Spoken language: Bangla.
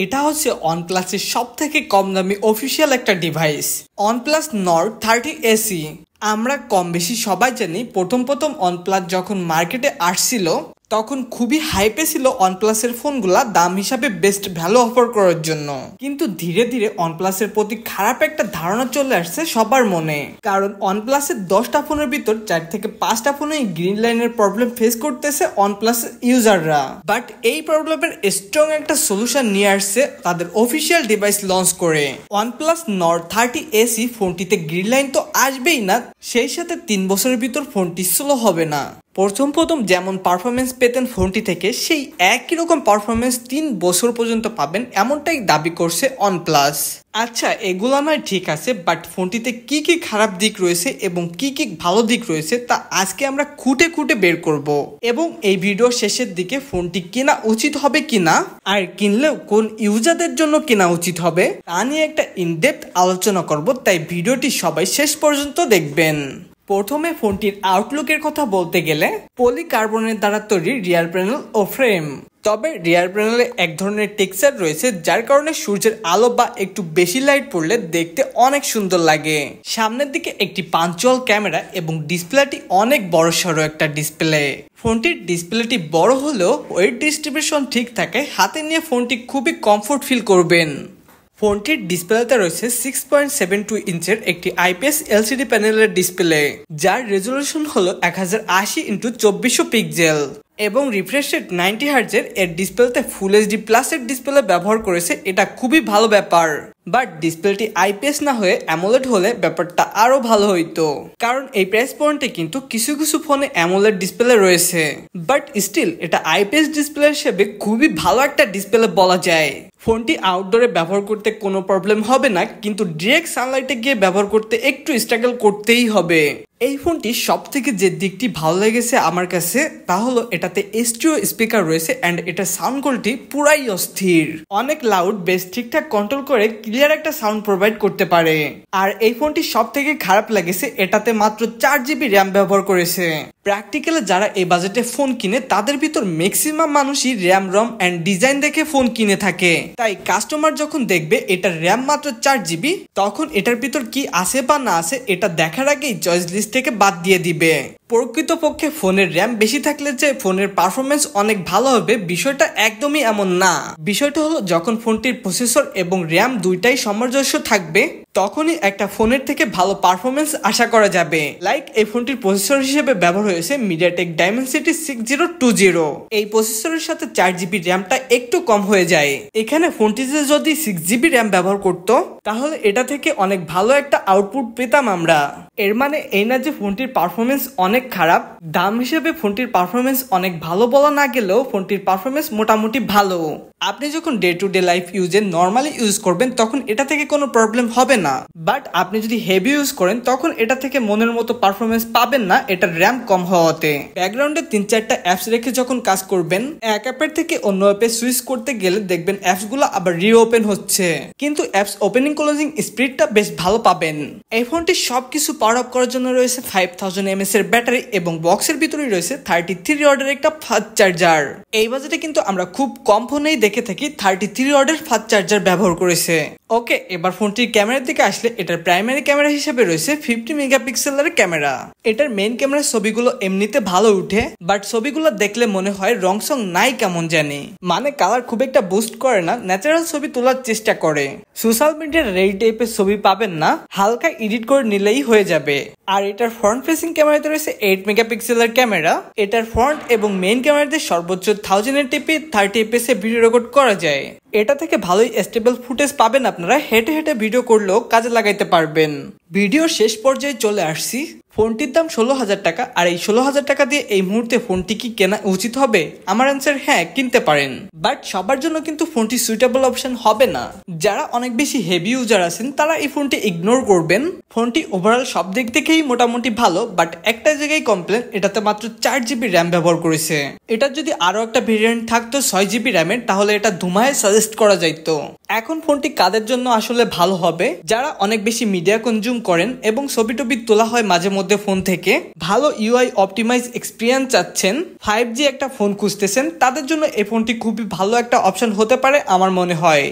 এটা হচ্ছে OnePlus-এর সবথেকে কম দামি অফিসিয়াল একটা ডিভাইস OnePlus Nord 30AC। আমরা কম বেশি সবাই জানি প্রথম OnePlus যখন মার্কেটে আসছিল তখন খুবই হাইপে ছিল OnePlus-এর ফোনগুলা দাম হিসাবে বেস্ট ভ্যালু অফার করার জন্য, কিন্তু ধীরে ধীরে OnePlus-এর প্রতি খারাপ একটা ধারণা চলে আসছে সবার মনে। কারণ OnePlus-এর 10টা ফোনের ভিতর 4 থেকে 5টা ফোনে গ্রিন লাইনের প্রবলেম ফেস করতেছে OnePlus ইউজাররা। বাট এই প্রবলেমের স্ট্রং একটা সলিউশন নিয়ে আসছে তাদের অফিসিয়াল ডিভাইস লঞ্চ করে। OnePlus Nord 30AC ফোনটিতে গ্রিন লাইন তো আসবেই না, সেই সাথে 3 বছরের ভিতর ফোনটি স্লো হবে না। প্রথম যেমন পারফরমেন্স পেতেন ফোনটি থেকে সেই একই রকম পারফরমেন্স 3 বছর পর্যন্ত পাবেন, এমনটাই দাবি করছে OnePlus। আচ্ছা, এগুলো নয় ঠিক আছে, বাট ফোনটিতে কি কি খারাপ দিক রয়েছে এবং কি কি ভালো দিক রয়েছে তা আজকে আমরা খুঁটে খুঁটে বের করব, এবং এই ভিডিও শেষের দিকে ফোনটি কেনা উচিত হবে কিনা আর কিনলেও কোন ইউজারদের জন্য কেনা উচিত হবে তা নিয়ে একটা ইনডেপথ আলোচনা করব, তাই ভিডিওটি সবাই শেষ পর্যন্ত দেখবেন। প্রথমে ফোনটির আউটলুকের কথা বলতে গেলে পলিকার্বনের দ্বারা তৈরি রিয়ার প্যানেল ও ফ্রেম। তবে রিয়ার প্যানেলে এক ধরনের টেক্সচার রয়েছে যার কারণে সূর্যের আলো বা একটু বেশি লাইট পড়লে দেখতে অনেক সুন্দর লাগে। সামনের দিকে একটি পাঞ্চুয়াল ক্যামেরা এবং ডিসপ্লেটি অনেক বড়সড় একটা ডিসপ্লে। ফোনটির ডিসপ্লেটি বড় হলেও ওয়েট ডিস্ট্রিবিউশন ঠিক থাকে, হাতে নিয়ে ফোনটি খুবই কমফোর্ট ফিল করবেন। ফোনটির ডিসপ্লেতে রয়েছে 6.72 ইঞ্চের একটি IPS LCD প্যানেলের ডিসপ্লে, যার রেজলিউশন হলো 1080x2400 পিক্সেল এবং রিফ্রেশ রেট 90 হার্জের। এর ডিসপ্লেতে ফুল এইচডি প্লাসের ডিসপ্লে ব্যবহার করেছে, এটা খুবই ভালো ব্যাপার। বাট ডিসপ্লেটি IPS না হয়ে অ্যামোলেড হলে ব্যাপারটা আরো ভালো হইতো, কারণ এই প্রাইস পয়েন্টে কিন্তু কিছু ফোনে অ্যামোলেড ডিসপ্লে রয়েছে, বাট স্টিল এটা IPS ডিসপ্লে হিসেবে খুবই ভালো একটা ডিসপ্লে বলা যায়। ফোনটি আউটডোরে ব্যবহার করতে কোনো প্রবলেম হবে না, কিন্তু ডিরেক্ট সানলাইটে গিয়ে ব্যবহার করতে একটু স্ট্রাগল করতেই হবে। এই ফোনটি সব থেকে যে দিকটি ভালো লেগেছে আমার কাছে তা হলো এটাতে স্টিরিও স্পিকার রয়েছে অ্যান্ড এটার সাউন্ড কোয়ালিটি পুরাই অস্থির, অনেক লাউড বেস ঠিকঠাক কন্ট্রোল করে ক্লিয়ার একটা সাউন্ড প্রোভাইড করতে পারে। আর এই ফোনটি সব থেকে খারাপ লেগেছে এটাতে মাত্র 4GB র্যাম ব্যবহার করেছে। প্র্যাকটিক্যালি যারা এই বাজেটে ফোন কিনে তাদের ভিতর ম্যাক্সিমাম মানুষই র্যাম রম অ্যান্ড ডিজাইন দেখে ফোন কিনে থাকে, তাই কাস্টমার যখন দেখবে এটার র্যাম মাত্র 4GB তখন এটার ভিতর কি আছে বা না আছে এটা দেখার আগেই চয়েস লিস্ট থেকে বাদ দিয়ে দিবে। প্রকৃতপক্ষে ফোনের র্যাম বেশি থাকলে যে ফোনের পারফরমেন্স অনেক ভালো হবে বিষয়টা একদমই এমন না। বিষয়টা হলো যখন ফোনটির প্রসেসর এবং র্যাম দুইটাই সামঞ্জস্য থাকবে তখনই একটা ফোনের থেকে ভালো পারফরমেন্স আশা করা যাবে। লাইক এই ফোনটির প্রসেসর হিসেবে ব্যবহার হয়েছে MediaTek Dimensity 6020। এই প্রসেসরের সাথে 4GB র্যামটা একটু কম হয়ে যায়। এখানে ফোনটিতে যদি 6GB র্যাম ব্যবহার করতো তাহলে এটা থেকে অনেক ভালো একটা আউটপুট পেতাম আমরা। এর মানে এই না যে ফোনটির পারফরমেন্স অনেক খারাপ, দাম হিসেবে ফোনটির পারফরমেন্স অনেক ভালো বলা না গেলেও ফোনটির পারফরমেন্স মোটামুটি ভালো। আপনি যখন ডে টু ডে লাইফ ইউজে নর্মালি ইউজ করবেন তখন এটা থেকে কোনো প্রবলেম হবে না, বাট আপনি যদি হেভি ইউজ করেন তখন এটা থেকে মনের মতো পারফরমেন্স পাবেন না এটার র্যাম কম হওয়াতে। ব্যাকগ্রাউন্ডে 3-4টা অ্যাপস রেখে যখন কাজ করবেন এক অ্যাপের থেকে অন্য অ্যাপে সুইচ করতে গেলে দেখবেন অ্যাপস গুলো আবার রিওপেন হচ্ছে, কিন্তু অ্যাপস ওপেনিং ক্লোজিং স্পিডটা বেশ ভালো পাবেন। এই ফোনটি সবকিছু পাওয়ার আপ করার জন্য রয়েছে 5000 mAh এর ব্যাটারি এবং বক্সের ভিতরে রয়েছে 33 ওয়াটের একটা ফাস্ট চার্জার। এই বাজেটে কিন্তু আমরা খুব কম ফোনেই দেখে থাকি 33 ওয়াটের ফাস্ট চার্জার ব্যবহার করেছে। ওকে, এবার ফোনটির ক্যামেরার দিকে আসলে এটার প্রাইমারি ক্যামেরা হিসেবে রয়েছে 50 মেগাপিক্সেলের ক্যামেরা। এটার মেইন ক্যামেরার ছবিগুলো এমনিতে ভালো উঠে, বাট ছবিগুলো দেখলে মনে হয় রং সং নাই কেমন জানি, মানে কালার খুব একটা বুস্ট করে না, ন্যাচারাল ছবি তোলার চেষ্টা করে। সোশ্যাল মিডিয়ার রেড টাইপের ছবি পাবেন না, হালকা এডিট করে নিলেই হয়ে যাবে। আর এটার ফ্রন্ট ফেসিং ক্যামেরাতে রয়েছে 8 মেগাপিক্সেলের ক্যামেরা। এটার ফ্রন্ট এবং মেইন ক্যামেরাতে সর্বোচ্চ 1080p 30 fps এ ভিডিও রেকর্ড করা যায়। এটা থেকে ভালোই স্টেবল ফুটেজ পাবেন, আপনারা হেঁটে হেঁটে ভিডিও করলেও কাজে লাগাইতে পারবেন। ভিডিওর শেষ পর্যায়ে চলে আসছি। ফোনটির দাম 16,000 টাকা, আর এই 16,000 টাকা দিয়ে এই মুহূর্তে ফোনটি কি কেনা উচিত হবে? আমার অ্যান্সার হ্যাঁ, কিনতে পারেন, বাট সবার জন্য কিন্তু ফোনটি সুইটেবল অপশন হবে না। যারা অনেক বেশি হেভি ইউজার আছেন তারা এই ফোনটি ইগনোর করবেন। ফোনটি ওভারঅল সব দিক থেকেই মোটামুটি ভালো, বাট একটা জায়গায় কমপ্লেন, এটাতে মাত্র 4GB র্যাম ব্যবহার করেছে। এটা যদি আরো একটা ভেরিয়েন্ট থাকতো 6GB র্যামের তাহলে এটা ধুমায় সাজেস্ট করা যাইতো। এখন ফোনটি কাদের জন্য আসলে ভালো হবে? যারা অনেক বেশি মিডিয়া কনজিউম করেন এবং ছবি টবি তোলা হয় মাঝে মধ্যে মধ্যে ফোন থেকে ভালো ইউআই অপটিমাইজ এক্সপিরিয়েন্স চাচ্ছেন, 5G একটা ফোন খুঁজতেছেন, তাদের জন্য এই ফোনটি খুবই ভালো একটা অপশন হতে পারে আমার মনে হয়।